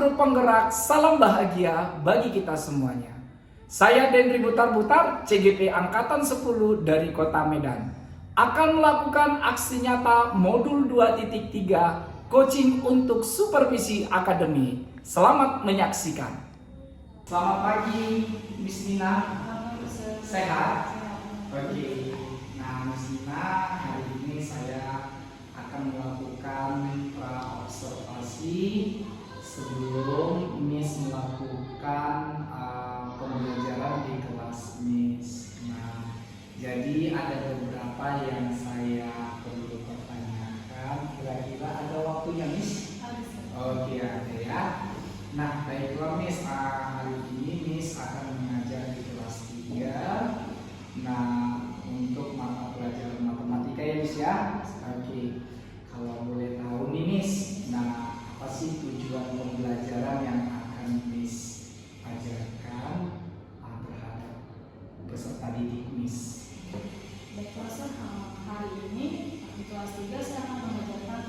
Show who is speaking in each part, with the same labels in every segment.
Speaker 1: Guru penggerak, salam bahagia bagi kita semuanya. Saya Dendri Butar-Butar, CGP Angkatan 10 dari Kota Medan, akan melakukan aksi nyata modul 2.3 coaching untuk supervisi akademi. Selamat menyaksikan. Selamat pagi, Miss Nina. Sehat? Oke. Nah, Miss Nina, hari ini saya akan melakukan observasi sebelum Miss melakukan pembelajaran di kelas Miss. Nah, jadi ada beberapa yang saya perlu pertanyakan. Kira-kira ada waktunya, Miss? Oke, ada ya. Nah, baiklah Miss, hari ini Miss akan mengajar di kelas 3. Nah, untuk mata pelajaran matematika ya Miss ya. Oke, kalau boleh tahu nih Miss, nah apa sih tujuan pembelajaran yang akan Miss ajarkan terhadap peserta didik Miss?
Speaker 2: Baiklah, hari ini di kelas 3 saya akan mengajarkan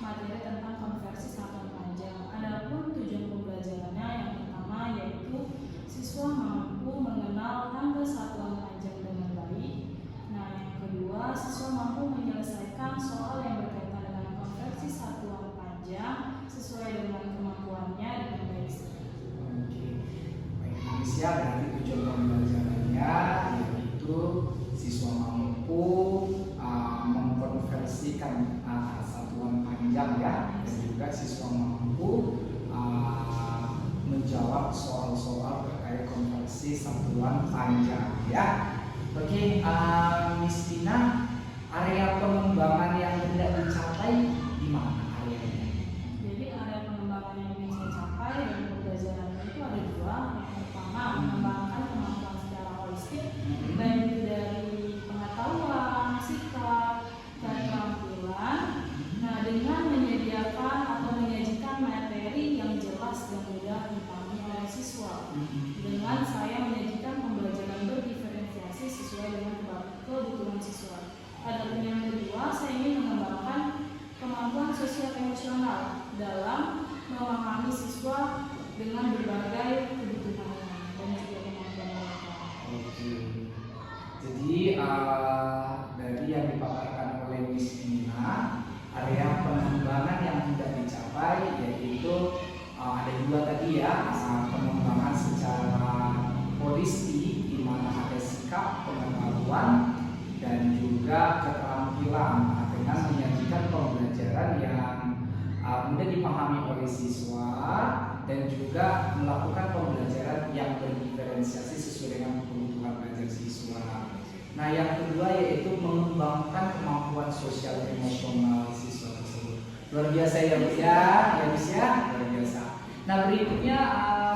Speaker 2: materi tentang konversi satuan panjang. Adapun tujuan pembelajarannya yang pertama yaitu siswa mampu mengenal tangga satuan panjang dengan baik. Nah, yang kedua, siswa mampu menyelesaikan soal yang berkaitan dengan konversi satuan panjang sesuai dengan kemampuannya dengan baik.
Speaker 1: Oke, baik Miss ya, berarti tujuan pembelajarannya yaitu siswa mampu mengkonversikan satuan panjang ya, dan juga siswa mampu menjawab soal-soal terkait konversi satuan panjang ya. Oke, Miss Tina, area pengembangan yang hendak dicapai di mana areanya?
Speaker 2: Jadi area pengembangan yang ingin saya capai dalam pembelajaran itu ada dua. Yang pertama, mengembangkan kemampuan secara holistik, baik itu dari pengetahuan, sikap, dan keterampilan. Nah, dengan menyediakan atau menyajikan materi yang jelas dan mudah dipahami oleh siswa. Dengan saya menyajikan pembelajaran berdiferensiasi sesuai dengan kebutuhan siswa. Adapun yang kedua, saya ingin mengembangkan kemampuan sosial emosional dalam memahami siswa dengan berbagai kebutuhannya dan juga kemampuan mereka.
Speaker 1: Oke. Jadi dari yang dipaparkan oleh Miss Nina, area pengembangan yang tidak dicapai yaitu ada dua tadi ya, pengembangan secara holistik di mana ada sikap, pengetahuan, dan juga keterampilan dengan menyajikan pembelajaran yang mudah dipahami oleh siswa dan juga melakukan pembelajaran yang berdiferensiasi sesuai dengan kebutuhan belajar siswa. Nah, yang kedua yaitu mengembangkan kemampuan sosial emosional siswa tersebut. Luar biasa ya Miss ya, luar biasa. Nah, berikutnya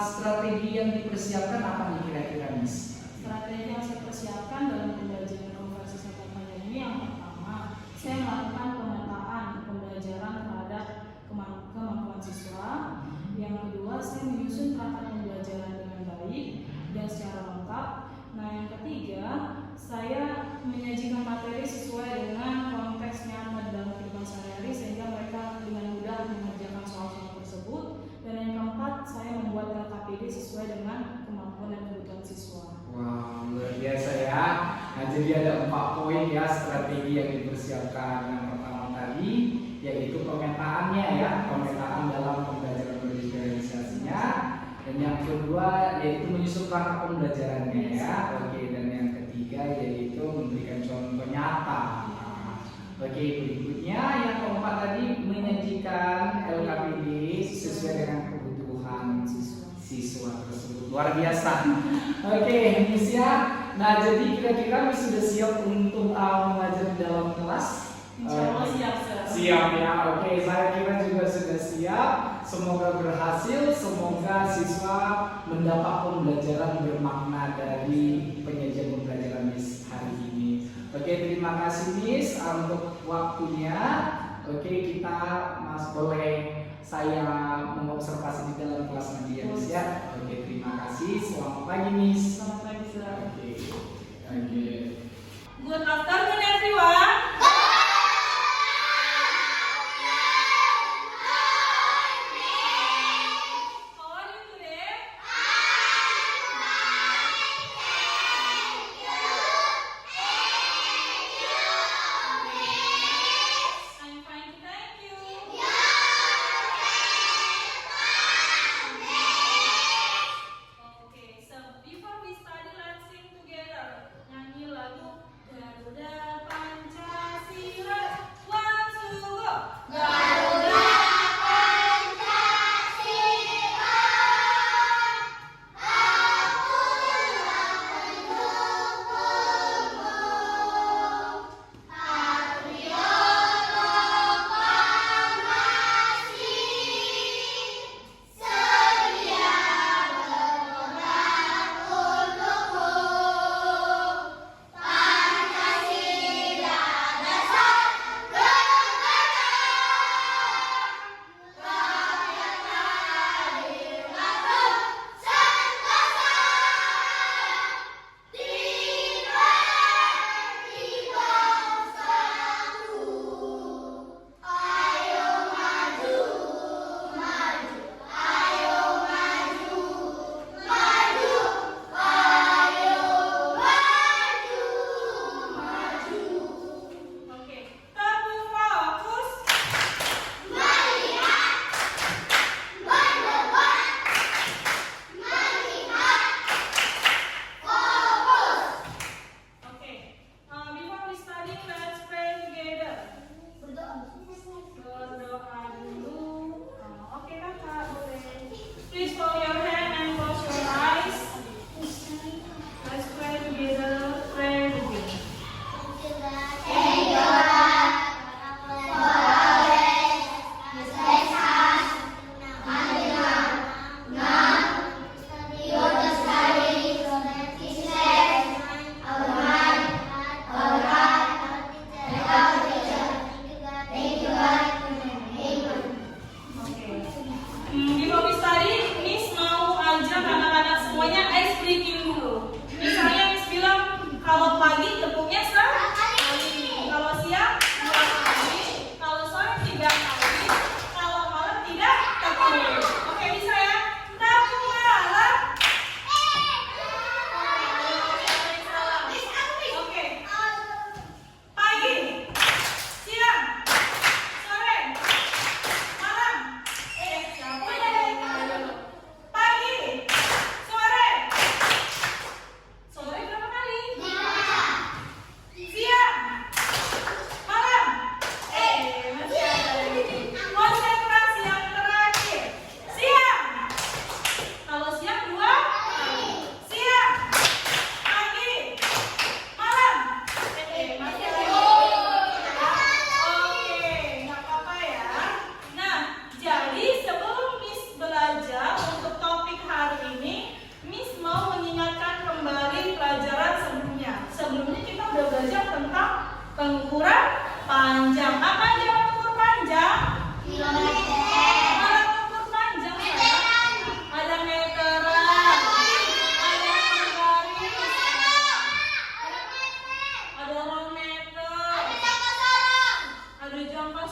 Speaker 1: strategi yang dipersiapkan apa nih kira-kira Miss?
Speaker 2: Strategi yang saya persiapkan dalam pembelajaran konversi satuan panjang ini yang pertama, saya melakukan pemetaan pembelajaran terhadap kemampuan siswa. Yang kedua, saya menyusun perangkat pembelajaran dengan baik dan secara lengkap. Nah, yang ketiga, saya menyajikan materi sesuai dengan konteks nyata dalam kehidupan sehari-hari sehingga mereka dengan mudah mengerjakan soal-soal tersebut. Dan yang keempat, saya membuat LKPD sesuai dengan kemampuan dan kebutuhan siswa.
Speaker 1: Wah, luar biasa ya. Nah, jadi ada 4 poin ya strategi yang dipersiapkan. Yang pertama tadi yaitu pemetaannya ya, pemetaan dalam pembelajaran berdiferensiasinya. Dan yang kedua yaitu menyusun perangkat pembelajarannya ya. Oke, dan yang ketiga yaitu memberikan contoh nyata. Oke, berikutnya yang keempat tadi menyajikan LKPD sesuai dengan kebutuhan siswa tersebut. Luar biasa. Oke, Miss ya. Nah, jadi kira-kira Miss sudah siap untuk mengajar di dalam kelas?
Speaker 2: Insyaallah siap.
Speaker 1: Siap ya. Oke, saya kira juga sudah siap. Semoga berhasil. Semoga siswa mendapat pembelajaran bermakna dari penyajian pembelajaran Miss hari ini. Oke, terima kasih Miss untuk waktunya. Oke, kita boleh saya mengobservasi di dalam kelas nanti ya Miss ya. Oke, terima kasih. Selamat pagi Miss.
Speaker 2: Selamat pagi, Sir.
Speaker 1: Oke.
Speaker 3: Good afternoon everyone.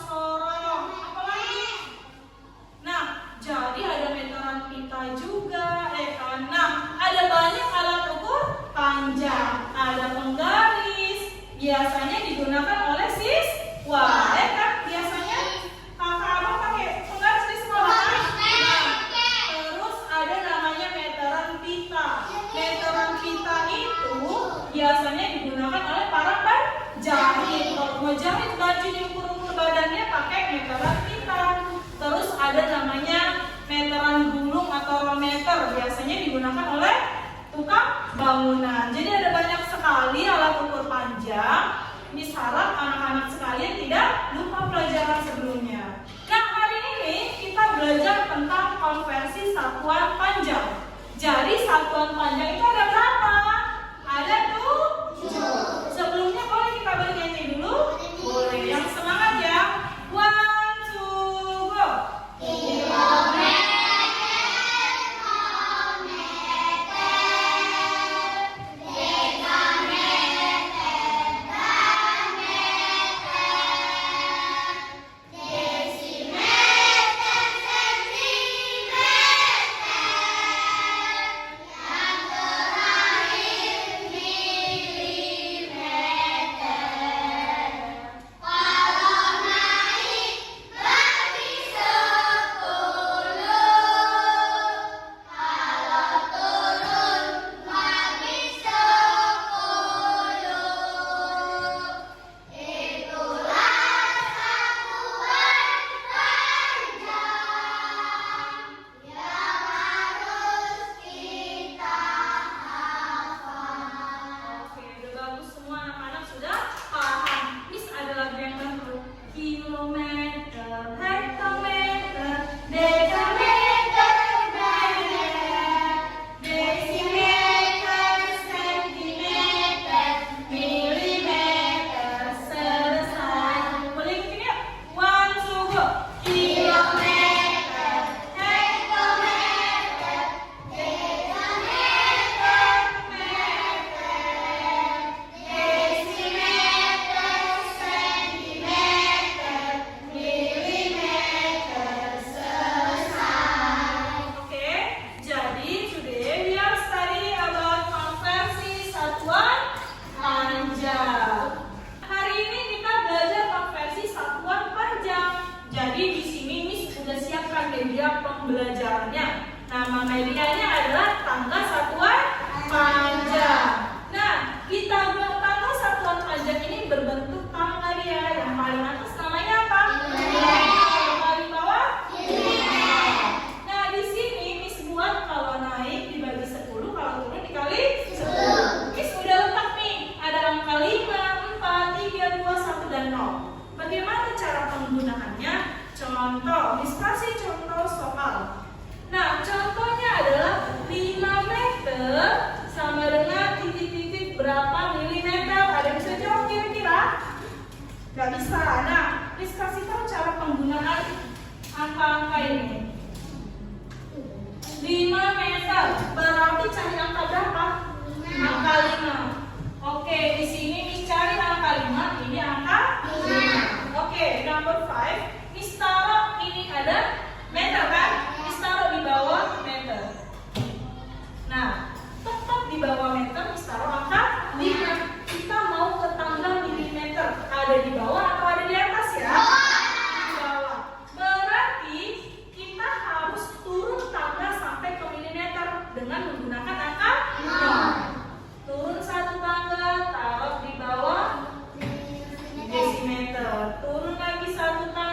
Speaker 3: sorong. Apa lagi? Nah, jadi ada meteran pita juga, kan? Nah, ada banyak alat ukur panjang. Ada penggaris, biasanya digunakan oleh siswa, kan? Biasanya kakak abang pakai penggaris di sekolah, kan? Nah, terus ada namanya meteran pita. Meteran pita itu biasanya digunakan oleh para penjahit. Kalau mau jahit baju diukur-ukur badannya pakai meteran pita. Terus ada namanya meteran gulung atau rometer, biasanya digunakan oleh tukang bangunan. Jadi ada banyak sekali alat ukur panjang. Ini harap anak-anak sekalian tidak lupa pelajaran sebelumnya. Nah, hari ini kita belajar tentang konversi satuan panjang. Jadi satuan panjang itu ada berapa? Ada 7. Sebelumnya boleh kita bernyanyi dulu? Boleh. Yang semangat ya. 1, 2, go. Pembelajarannya. Nama medianya adalah tangga satuan panjang. Nah, kita buat tangga satuan panjang ini berbentuk tangga dia. Yang paling atas namanya apa? Yang paling bawah? Nah, di sini Miss buat kalau naik dibagi 10, kalau turun dikali 10. Miss udah letak nih, ada angka 5, 4, 3, 2, 1, dan 0. Bagaimana cara penggunaannya? Contoh, Miss kasih contoh soal. Nah, contohnya adalah 5 meter sama dengan titik-titik berapa milimeter. Ada yang bisa jawab kira-kira? Gak bisa. Nah, Miss kasih tahu cara penggunaan angka-angka ini. 5 meter berarti cari angka berapa? Angka 5. Oke, di sini Miss cari angka 5, ini angka 5. Oke, number 5. Miss taruh ini ada meter kan? Miss taruh di bawah meter. Nah, tepat di bawah meter Miss taruh angka 5. Kita mau ke tangga milimeter. Ada di bawah atau ada di atas ya? Di bawah. Berarti kita harus turun tangga sampai ke milimeter dengan menggunakan angka 0. Turun satu tangga, taruh di bawah desimeter. Turun lagi satu tangga.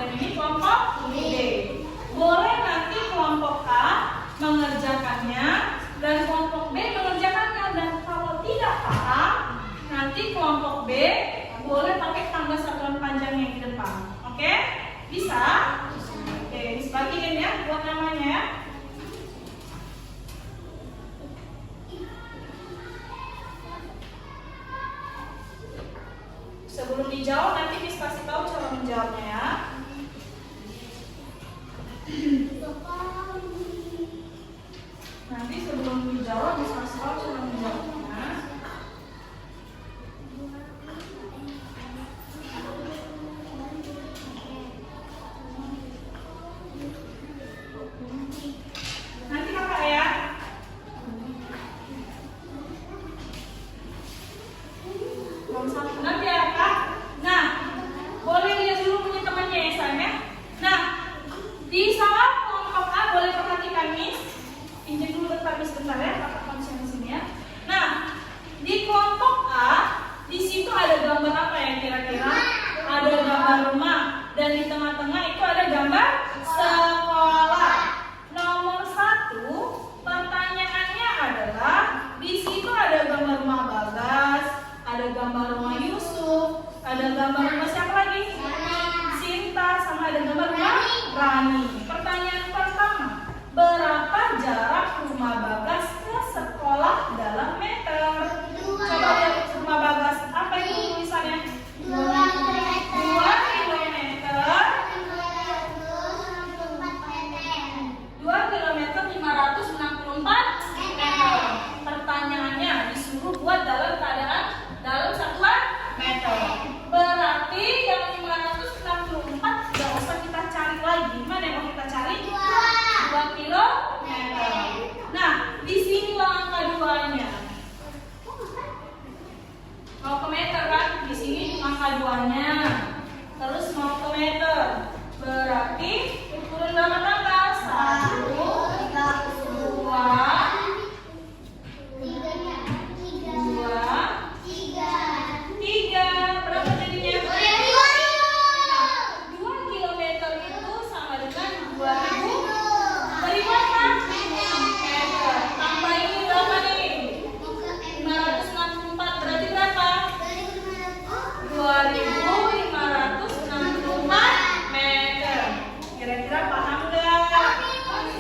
Speaker 3: dan ini kelompok B. Boleh nanti kelompok A mengerjakannya dan kelompok B mengerjakannya, dan kalau tidak paham nanti kelompok B boleh pakai tangga satuan panjang yang di depan. Oke? Bisa? Oke, dibagiin ya buat namanya ya. Sebelum dijawab nanti Miss kasih tahu cara menjawabnya ya. Nanti sebelum dijawab Miss kasih tahu cara menjawabnya. Nanti kakak ya. Nanti ya kak. Nah, boleh lihat dulu punya temannya ya sayang ya. Nah, di saat kelompok A boleh perhatikan Miss. Pinjam dulu bentar Miss bentar ya, kakak konsen di sini ya. Nah, di kelompok A di situ ada gambar apa ya kira-kira? Ada gambar rumah dan di tengah-tengah itu ada gambar sekolah. Nomor 1, pertanyaannya adalah di situ ada gambar rumah Bagas, ada gambar rumah Yusuf, ada gambar rumah siapa lagi? Sinta, sama ada gambar rumah Rani. Pertanyaan pertama, berapa jarak rumah Bagas ke sekolah dalam meter? Coba lihat rumah Bagas, apa itu tulisannya? 2 kilometer 564 meter. Pertanyaannya disuruh buat dalam keadaan dalam satuan meter. Berarti yang 564 tidak usah kita cari lagi. Mana yang mau kita cari? 2 kilometer. Nah, di sinilah angka 2-nya. Mau ke meter kan? Di sini angka 2-nya. Terus mau ke meter. Berarti turun berapa tangga? 1, 2, 3. Berapa jadinya? 2 kilometer itu sama dengan 2000. Dari mana? Meter. Tambah ini berapa nih? 564. Berarti berapa? 2564 meter. Kira-kira paham nggak?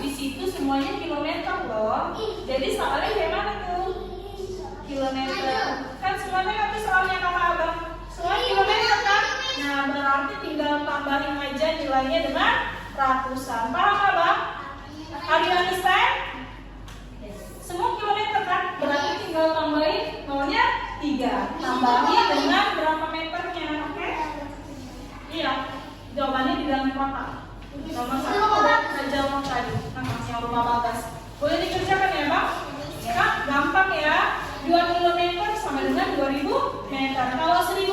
Speaker 3: Di situ semuanya kilometer loh. Jadi soalnya dari mana tuh? Kilometer. Kan semuanya nanti soalnya kakak abang. Semua kilometer kan? Nah berarti tinggal tambahin aja nilainya dengan ratusan. Paham abang? Are you understand? Semua kilometer kan? Berarti tinggal tambahin nolnya 3. Tambahin dengan berapa meternya, oke? Iya, jawabannya di dalam kotak. Nomor 1 udah kita jawab tadi. Nah, yang rumah Bagas. Boleh dikerjakan ya bang? Ya, gampang ya. 2 km sama dengan 2000 meter. Kalau 1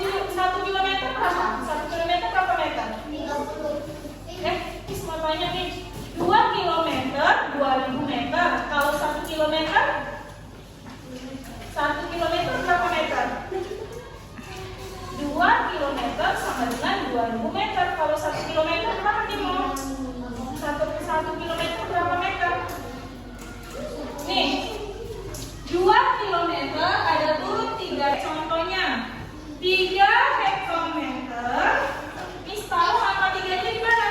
Speaker 3: km berapa? 1 km berapa meter? 30. Ini semua tanya nih. 2 km 2000 meter. Kalau 1 km 1 km berapa meter? 2 km sama dengan 2000 meter. Kalau 1 km berapa Timo? 1 km berapa meter? Nih 2 km ada tuh 3 contohnya. 3 hektometer. Miss tahu angka 3 nya di mana?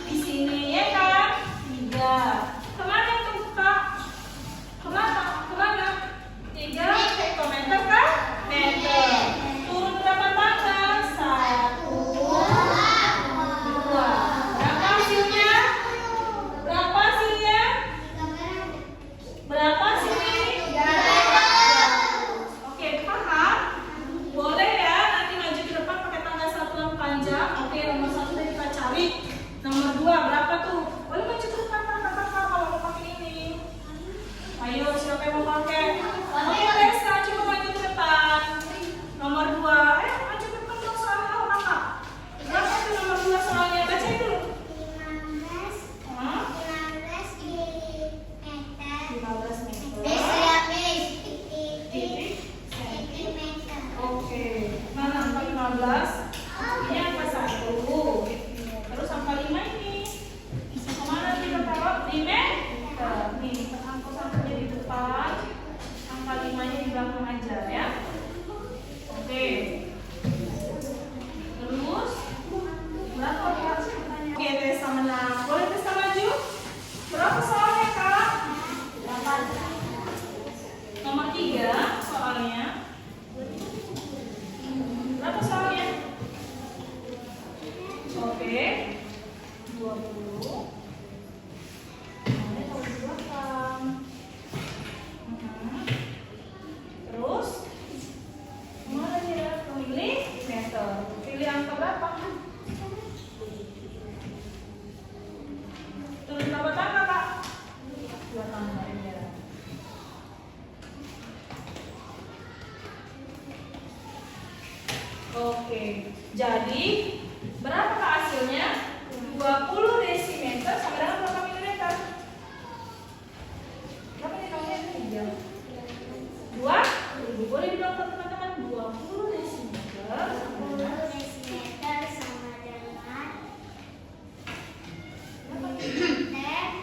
Speaker 3: Di sini ya kan? 3. Kemana tuh kak? Kemana? 3 hektometer kan? Meter. Turun berapa tangga? 1, 2. Berapa hasilnya? Berapa hasilnya? Berapa hasilnya? Oke, paham? Boleh ya, nanti maju ke depan pakai tangga satuan panjang. Oke, nomor 1 udah kita cari. Nomor 2 berapa tuh? Boleh maju ke depan kakak kalau mau pakai ini. Ayo, siapa yang mau pakai? Oke, Resa, coba maju ke depan. Nomor 2, maju ke depan dong soalnya kakak. Berapa tuh nomor 2 soalnya? Bacain dulu. 15 meter. Oke, mana angka 15? Ini angka 1. Oke, jadi berapa hasilnya? 20 desimeter sama dengan berapa milimeter? Berapa nih nomornya? 2. Boleh bilang ke teman-teman 20 desimeter.
Speaker 4: 10 desimeter sama dengan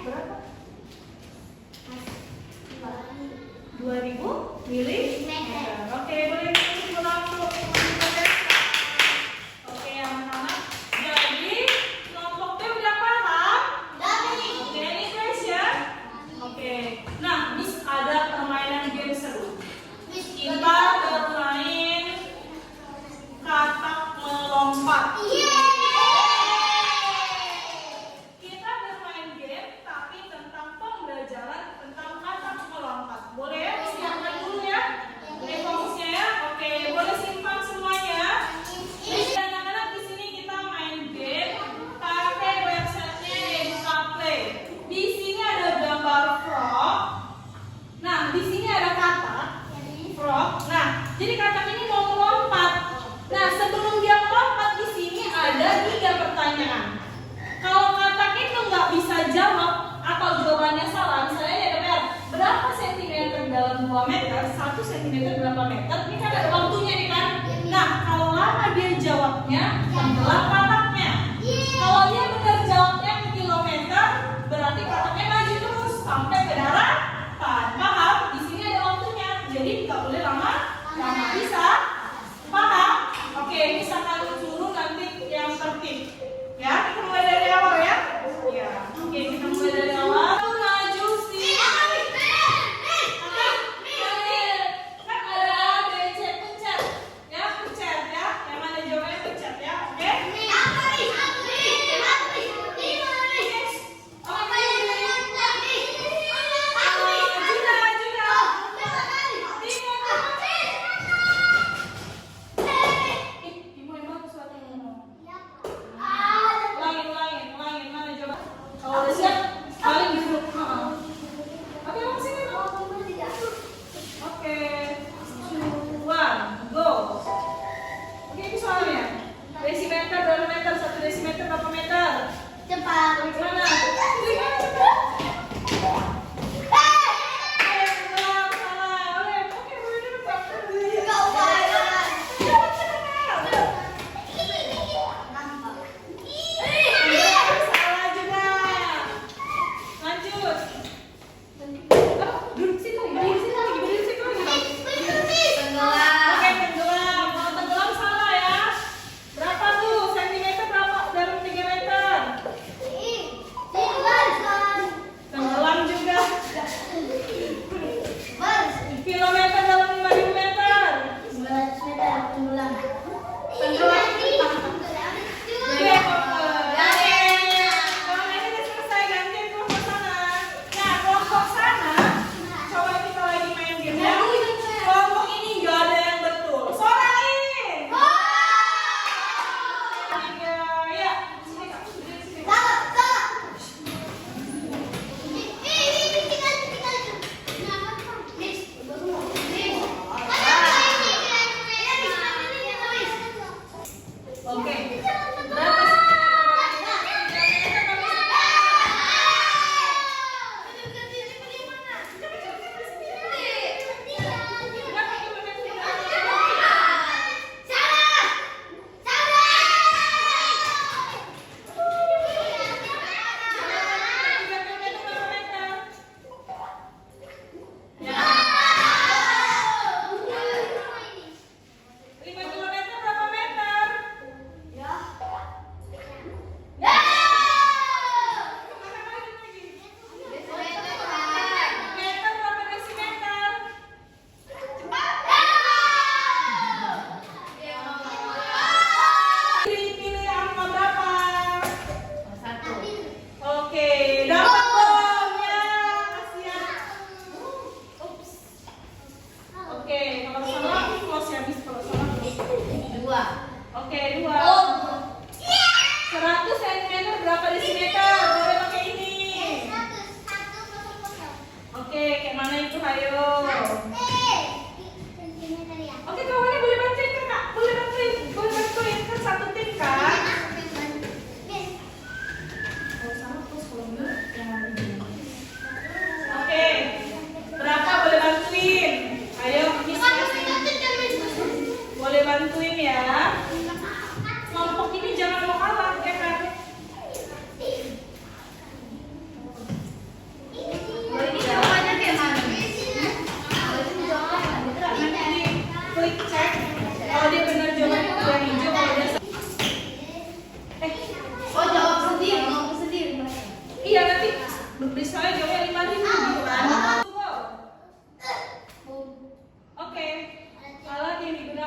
Speaker 3: Berapa? 2000 milimeter. Oke, boleh dikasih kelompok. Oke, yang pertama. Jadi kelompoknya udah paham? Oke, ini question. Oke. Nah, Miss ada permainan game seru. Kita bermain katak melompat. Kita bermain game tapi tentang pembelajaran tentang katak melompat. Boleh ya? Siapkan dulu ya. Ini fokusnya ya. Oke, boleh simpan semuanya. Jadi anak-anak di sini kita main game pakai websitenya Educa Play. Di sini ada gambar frog. Nah, di sini ada katak frog. Nah, jadi katak ini mau melompat. Nah, sebelum dia melompat di sini ada 3 pertanyaan. Kalau katak itu nggak bisa jawab atau jawabannya salah, misalnya ya benar, berapa sentimeter dalam 2 meter, 1 sentimeter berapa meter, ini kan ada waktunya nih kan. Nah, kalau lama dia jawabnya, tenggelam kataknya. Kalau dia benar jawabnya ke kilometer, berarti kataknya maju terus sampai ke daratan. Paham? Di sini ada waktunya, jadi nggak boleh lama. Bisa? Paham? Oke, misalkan suruh nanti yang tertib. Ya, kita mulai dari awal ya. Ya, oke, kita mulai dari awal. Maju sih. Kan ada A, B,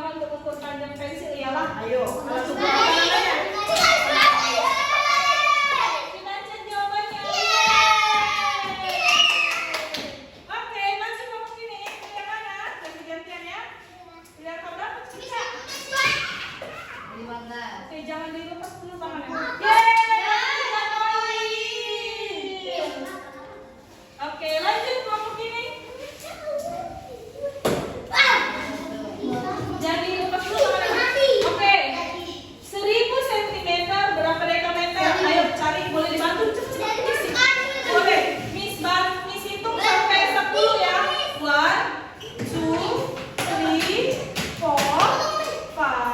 Speaker 3: Genggaman untuk ukur panjang pensil ialah, ayo. Alat ukur apa namanya? Kita cek jawabannya. Oke, masih kelompok ini. Yang mana? Ganti-gantian ya. Pilihan keberapa? Bisa. Oke, jangan dilepas dulu tangannya. Oke, lanjut kelompok ini. Jadi lepas dulu tangannya. Oke. 1000 cm berapa dekameter? Ayo cari, boleh dibantu cepet-cepet. Boleh. Miss hitung sampai 10 ya. 1 2 3 4 5 6 7 8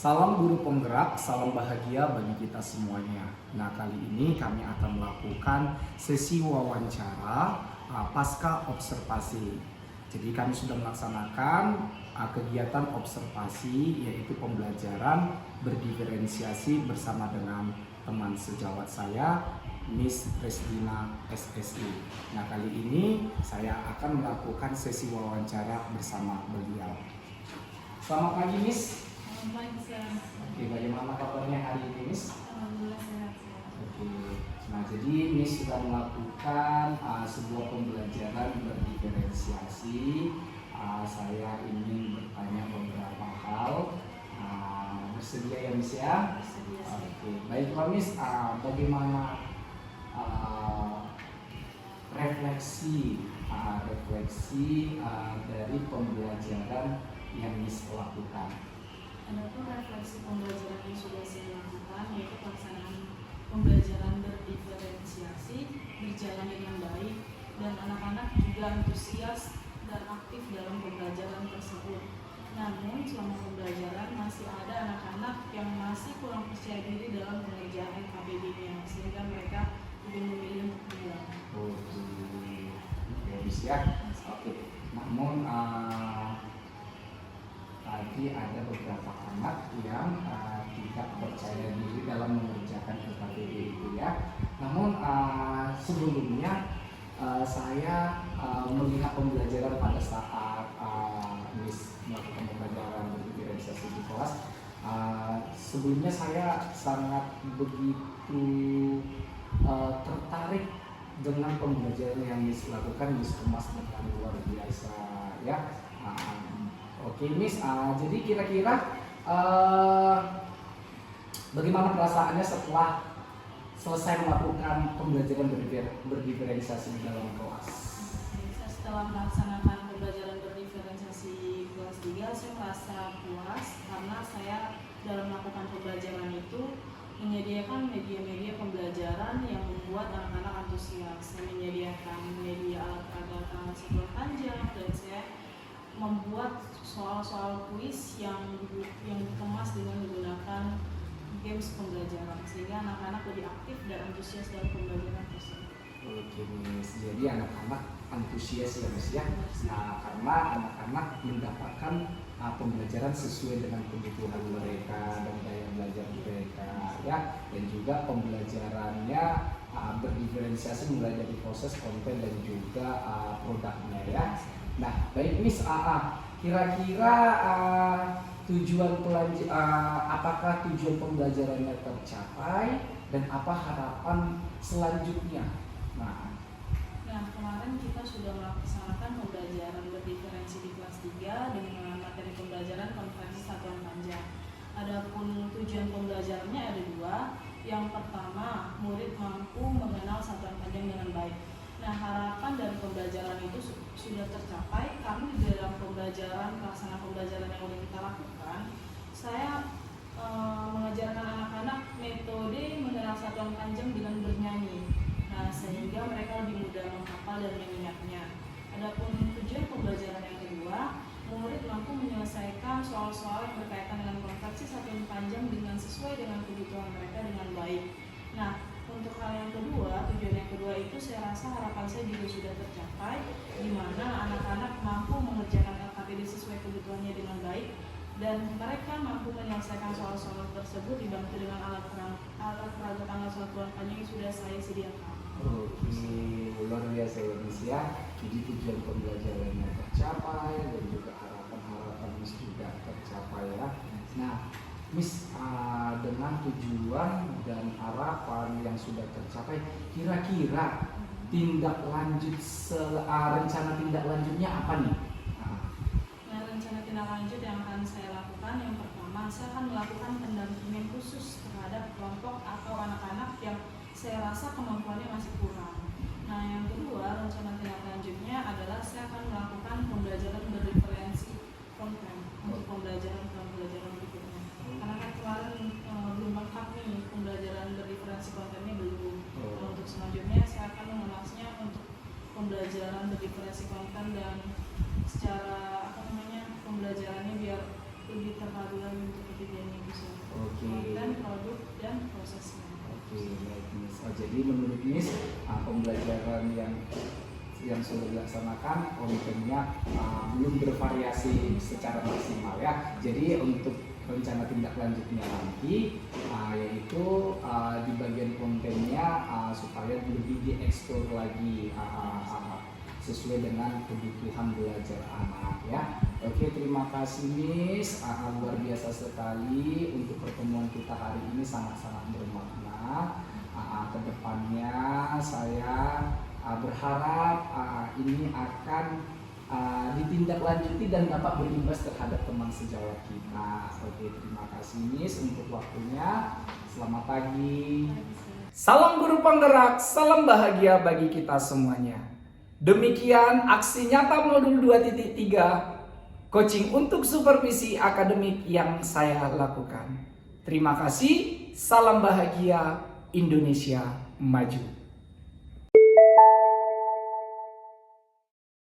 Speaker 1: Salam guru penggerak, salam bahagia bagi kita semuanya. Nah, kali ini kami akan melakukan sesi wawancara pasca observasi. Jadi kami sudah melaksanakan kegiatan observasi, yaitu pembelajaran berdiferensiasi bersama dengan teman sejawat saya, Miss Resdina SSI. Nah, kali ini saya akan melakukan sesi wawancara bersama beliau. Selamat pagi, Miss. Oke, bagaimana kabarnya hari ini, Miss?
Speaker 2: Alhamdulillah sehat.
Speaker 1: Oke, nah jadi Miss sudah melakukan sebuah pembelajaran berdiferensiasi. Saya ingin bertanya beberapa hal. Bersedia ya, Miss ya?
Speaker 2: Bersedia.
Speaker 1: Oke, baiklah Miss. Bagaimana refleksi dari pembelajaran yang Miss lakukan?
Speaker 2: Adapun refleksi pembelajaran yang sudah saya lakukan yaitu pelaksanaan pembelajaran berdiferensiasi berjalan dengan baik dan anak-anak juga antusias dan aktif dalam pembelajaran tersebut. Namun selama pembelajaran masih ada anak-anak yang masih kurang percaya diri dalam pengerjaan LKPD-nya sehingga mereka lebih memilih untuk pulang.
Speaker 1: Oke, Miss ya. Oke, namun tadi ada beberapa anak yang tidak percaya diri dalam mengerjakan LKPD itu ya. Namun sebelumnya saya melihat pembelajaran pada saat Miss melakukan pembelajaran berdiferensiasi di kelas. Sebelumnya saya sangat begitu tertarik dengan pembelajaran yang Miss lakukan. Miss kemas dengan luar biasa ya. Oke Miss, jadi kira-kira bagaimana perasaannya setelah selesai melakukan pembelajaran berdiferensiasi di dalam kelas?
Speaker 2: Setelah melaksanakan pembelajaran berdiferensiasi kelas 3, saya merasa puas karena saya dalam melakukan pembelajaran itu menyediakan media-media pembelajaran yang membuat anak-anak antusias. Saya menyediakan media alat peraga satuan panjang dan saya membuat soal-soal kuis yang dikemas dengan menggunakan games pembelajaran sehingga anak-anak lebih aktif dan antusias dalam pembelajaran tersebut.
Speaker 1: Oke Miss, jadi anak-anak antusias ya Miss ya. Nah, karena anak-anak mendapatkan pembelajaran sesuai dengan kebutuhan mereka dan daya belajar mereka ya, dan juga pembelajarannya berdiferensiasi mulai dari proses konten dan juga produknya ya. Nah, baik Miss, kira-kira apakah tujuan pembelajarannya tercapai dan apa harapan selanjutnya? Nah,
Speaker 2: kemarin kita sudah melaksanakan pembelajaran berdiferensi di kelas 3 dengan materi pembelajaran konferensi satuan panjang. Adapun tujuan pembelajarannya ada dua. Yang pertama, murid mampu mengenal satuan panjang dengan baik. Nah, harapan dari pembelajaran itu sudah tercapai karena di dalam pelaksanaan pembelajaran yang sudah kita lakukan, saya mengajarkan anak-anak metode mengenal satuan panjang dengan bernyanyi. Nah, sehingga mereka lebih mudah menghafal dan mengingatnya. Adapun tujuan pembelajaran yang kedua, murid mampu menyelesaikan soal-soal yang berkaitan dengan konversi satuan panjang dengan sesuai dengan kebutuhan mereka dengan baik. Nah, untuk hal yang kedua, tujuan yang kedua itu saya rasa harapan saya juga sudah tercapai, di mana anak-anak mampu mengerjakan LKPD sesuai kebutuhannya dengan baik dan mereka mampu menyelesaikan soal-soal tersebut dibantu dengan alat peraga tanggal satuan panjang yang sudah saya sediakan.
Speaker 1: Oke, luar biasa ya Miss ya. Jadi tujuan pembelajarannya tercapai dan juga harapan Miss juga tercapai ya. Nah, Miss, dengan tujuan dan harapan yang sudah tercapai, kira-kira tindak lanjut rencana tindak lanjutnya apa nih?
Speaker 2: Nah, rencana tindak lanjut yang akan saya lakukan, yang pertama, saya akan melakukan pendampingan khusus terhadap kelompok atau anak-anak yang saya rasa kemampuannya masih kurang. Nah, yang kedua, rencana tindak lanjutnya adalah saya akan melakukan pembelajaran berdiferensi konten untuk pembelajaran berikutnya. Karena kan kemarin belum lengkap nih pembelajaran berdiferensi kontennya belum. Nah, untuk selanjutnya saya akan mengenasnya untuk pembelajaran berdiferensi konten dan secara pembelajarannya biar lebih terpadu lagi untuk ketiganya bisa.
Speaker 1: Oke.
Speaker 2: Konten, produk, dan prosesnya.
Speaker 1: Oke, baik Miss. Jadi menurut Miss, pembelajaran yang sudah dilaksanakan kontennya belum bervariasi secara maksimal ya. Jadi untuk rencana tindak lanjutnya nanti yaitu di bagian kontennya supaya lebih dieksplor lagi sesuai dengan kebutuhan belajar anak ya. Oke, terima kasih Miss, luar biasa sekali untuk pertemuan kita hari ini, sangat-sangat bermakna. Kedepannya saya berharap ini akan ditindaklanjuti dan dapat berimbas terhadap teman sejawat kita. Oke, terima kasih Miss untuk waktunya. Selamat pagi. Salam guru penggerak, salam bahagia bagi kita semuanya. Demikian aksi nyata modul 2.3 coaching untuk supervisi akademik yang saya lakukan. Terima kasih, salam bahagia, Indonesia maju.